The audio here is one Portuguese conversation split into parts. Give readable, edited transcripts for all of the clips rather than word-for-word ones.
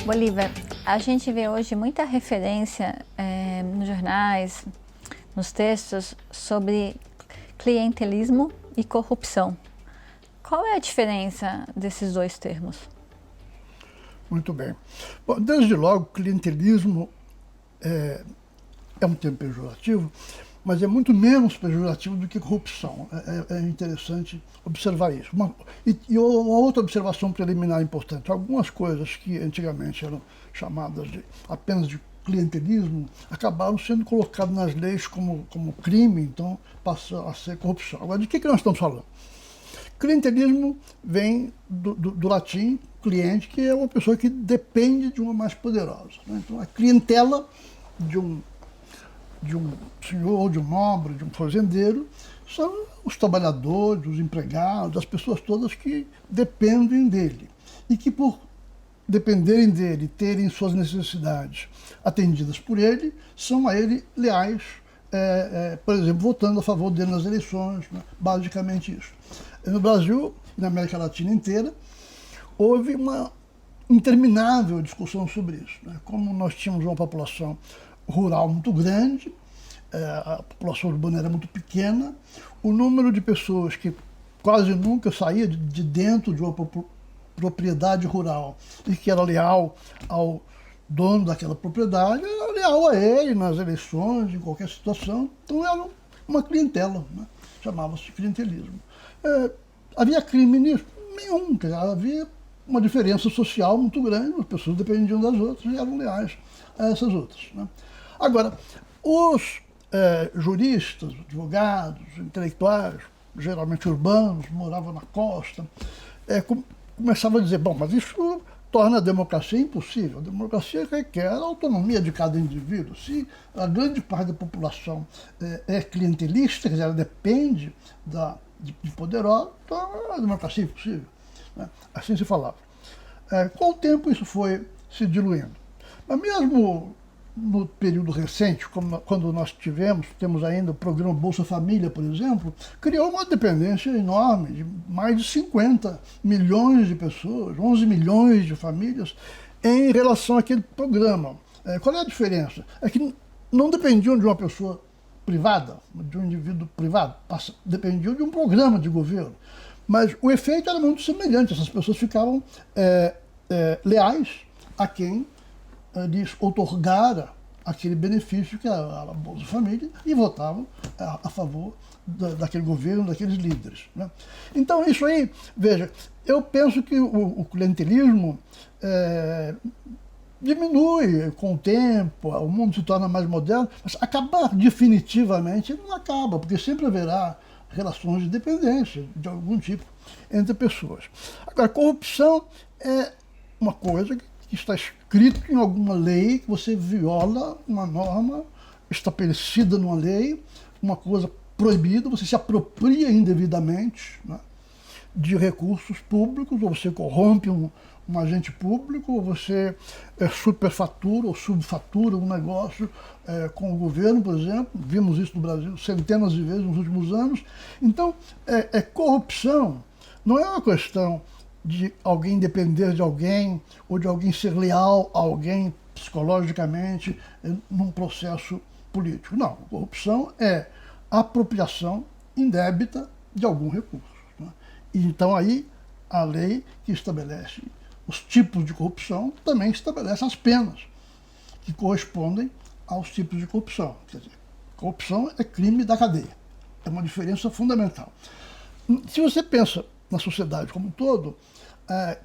Bolívar, a gente vê hoje muita referência nos jornais, nos textos, sobre clientelismo e corrupção. Qual é a diferença desses dois termos? Muito bem. Bom, desde logo, clientelismo é um termo pejorativo, mas é muito menos pejorativo do que corrupção. É interessante observar isso. Uma outra observação preliminar importante: algumas coisas que antigamente eram chamadas apenas de clientelismo acabaram sendo colocadas nas leis como crime, então passa a ser corrupção. Agora, de que nós estamos falando? Clientelismo vem do latim cliente, que é uma pessoa que depende de uma mais poderosa, né? Então, a clientela de um senhor, ou de um nobre, de um fazendeiro, são os trabalhadores, os empregados, as pessoas todas que dependem dele. E que, por dependerem dele, terem suas necessidades atendidas por ele, são a ele leais, por exemplo, votando a favor dele nas eleições, né? Basicamente isso. No Brasil e na América Latina inteira, houve uma interminável discussão sobre isso, né? Como nós tínhamos uma população rural muito grande, a população urbana era muito pequena, o número de pessoas que quase nunca saía de dentro de uma propriedade rural e que era leal ao dono daquela propriedade, era leal a ele nas eleições, em qualquer situação. Então era uma clientela, né? Chamava-se clientelismo. Havia crime nisso? Nenhum. Havia uma diferença social muito grande, as pessoas dependiam das outras e eram leais a essas outras, né? Agora, os juristas, advogados, intelectuais, geralmente urbanos, moravam na costa, começavam a dizer, bom, mas isso torna a democracia impossível. A democracia requer a autonomia de cada indivíduo. Se a grande parte da população é clientelista, quer dizer, ela depende de poderosa, então a democracia é impossível, né? Assim se falava. Com o tempo isso foi se diluindo. Mas mesmo no período recente, quando nós temos ainda o programa Bolsa Família, por exemplo, criou uma dependência enorme de mais de 50 milhões de pessoas, 11 milhões de famílias, em relação àquele programa. Qual é a diferença? É que não dependiam de uma pessoa privada, de um indivíduo privado, dependiam de um programa de governo. Mas o efeito era muito semelhante, essas pessoas ficavam leais a quem lhes outorgara aquele benefício que era a Bolsa Família e votavam a favor daquele governo, daqueles líderes, né? Então isso aí, veja, eu penso que o clientelismo diminui com o tempo, o mundo se torna mais moderno, mas acabar definitivamente não acaba, porque sempre haverá relações de dependência de algum tipo entre pessoas. Agora, corrupção é uma coisa que está escrito em alguma lei, que você viola uma norma estabelecida numa lei, uma coisa proibida, você se apropria indevidamente, né, de recursos públicos, ou você corrompe um agente público, ou você superfatura ou subfatura um negócio com o governo, por exemplo. Vimos isso no Brasil centenas de vezes nos últimos anos. Então, corrupção não é uma questão de alguém depender de alguém, ou de alguém ser leal a alguém psicologicamente num processo político. Não, corrupção é apropriação indébita de algum recurso, né? E então aí a lei que estabelece os tipos de corrupção também estabelece as penas que correspondem aos tipos de corrupção. Quer dizer, corrupção é crime da cadeia. É uma diferença fundamental. Se você pensa na sociedade como um todo,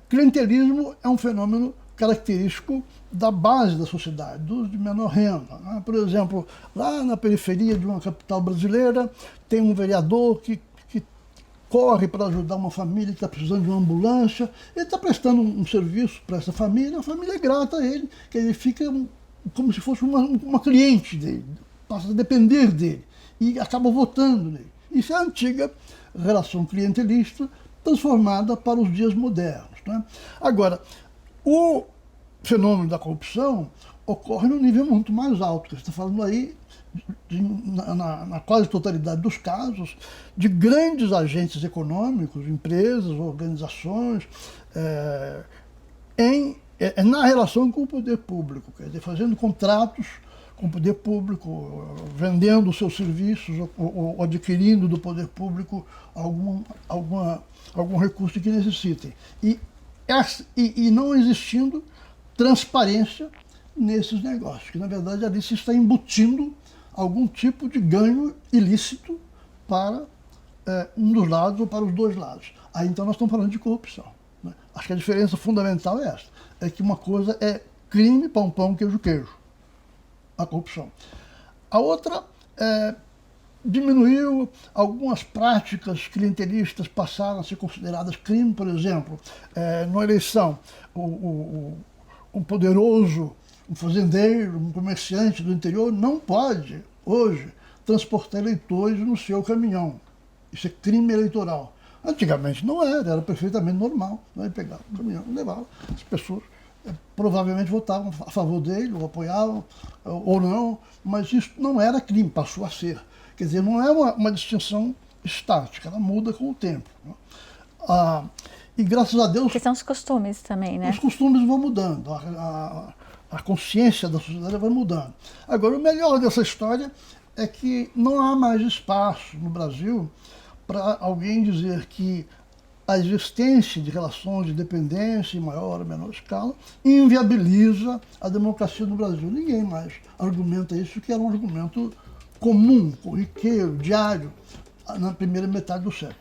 clientelismo é um fenômeno característico da base da sociedade, dos de menor renda, né? Por exemplo, lá na periferia de uma capital brasileira, tem um vereador que corre para ajudar uma família que está precisando de uma ambulância, ele está prestando um serviço para essa família, a família é grata a ele, que ele fica como se fosse uma cliente dele, passa a depender dele e acaba votando nele. Isso é a antiga relação clientelista transformada para os dias modernos, né? Agora, o fenômeno da corrupção ocorre num nível muito mais alto. Você está falando aí na quase totalidade dos casos, de grandes agentes econômicos, empresas, organizações, na relação com o poder público, quer dizer, fazendo contratos com o poder público, vendendo seus serviços ou adquirindo do poder público algum recurso que necessitem. E não existindo transparência nesses negócios, que na verdade ali se está embutindo algum tipo de ganho ilícito para um dos lados ou para os dois lados. Aí então nós estamos falando de corrupção, né? Acho que a diferença fundamental é esta, é que uma coisa é crime, pão, pão, queijo, queijo, a corrupção. A outra diminuiu, algumas práticas clientelistas passaram a ser consideradas crime, por exemplo, numa eleição, um poderoso, um fazendeiro, um comerciante do interior não pode, hoje, transportar eleitores no seu caminhão. Isso é crime eleitoral. Antigamente não era perfeitamente normal. Né? Pegava o caminhão e levava. As pessoas provavelmente votavam a favor dele, ou apoiavam, ou não, mas isso não era crime, passou a ser. Quer dizer, não é uma distinção estática, ela muda com o tempo. Né? E graças a Deus... Que são os costumes também, né? Os costumes vão mudando, a consciência da sociedade vai mudando. Agora, o melhor dessa história é que não há mais espaço no Brasil para alguém dizer que a existência de relações de dependência em maior ou menor escala inviabiliza a democracia no Brasil. Ninguém mais argumenta isso, que era um argumento comum, corriqueiro, diário, na primeira metade do século.